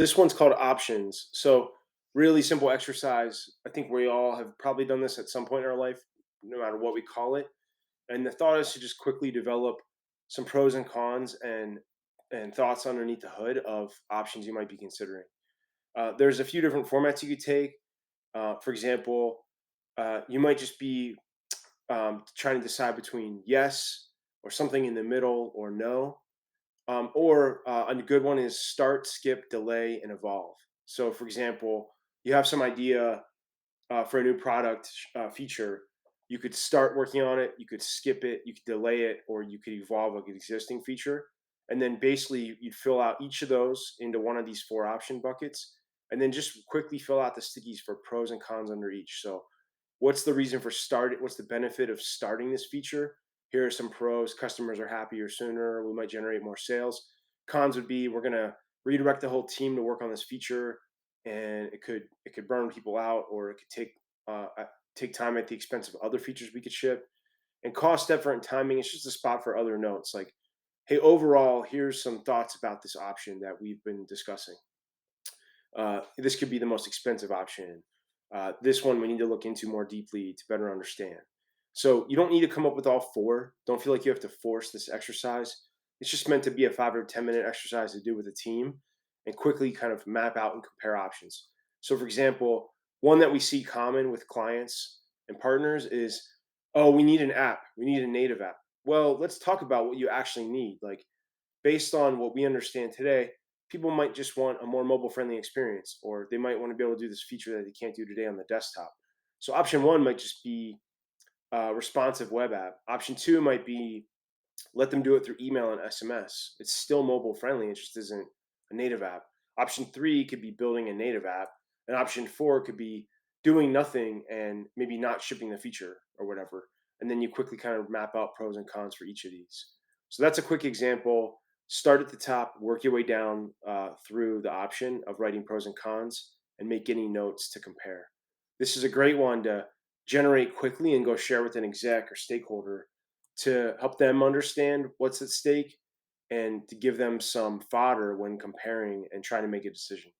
This one's called options. So, really simple exercise. I think we all have probably done this at some point in our life, no matter what we call it. And the thought is to just quickly develop some pros and cons and thoughts underneath the hood of options you might be considering. There's a few different formats you could take. For example, you might just be trying to decide between yes or something in the middle or no. Or a good one is start, skip, delay, and evolve. So, for example, you have some idea for a new product feature. You could start working on it, you could skip it, you could delay it, or you could evolve an existing feature. And then basically, you'd fill out each of those into one of these four option buckets, and then just quickly fill out the stickies for pros and cons under each. So, what's the reason for start? What's the benefit of starting this feature? Here are some pros. Customers are happier sooner. We might generate more sales. Cons would be we're going to redirect the whole team to work on this feature, and it could burn people out, or it could take time at the expense of other features we could ship. And cost, effort, and timing is just a spot for other notes like, hey, overall, here's some thoughts about this option that we've been discussing. This could be the most expensive option. This one we need to look into more deeply to better understand. So you don't need to come up with all four. Don't feel like you have to force this exercise. It's just meant to be a 5 or 10 minute exercise to do with a team and quickly kind of map out and compare options. So, for example, one that we see common with clients and partners is, oh, we need an app. We need a native app. Well, let's talk about what you actually need. Like, based on what we understand today, people might just want a more mobile friendly experience, or they might want to be able to do this feature that they can't do today on the desktop. So option one might just be a responsive web app. Option two might be let them do it through email and SMS. It's still mobile friendly, it just isn't a native app. Option three could be building a native app. And option four could be doing nothing and maybe not shipping the feature or whatever. And then you quickly kind of map out pros and cons for each of these. So that's a quick example. Start at the top, work your way down through the option of writing pros and cons, and make any notes to compare. This is a great one to generate quickly and go share with an exec or stakeholder to help them understand what's at stake and to give them some fodder when comparing and trying to make a decision.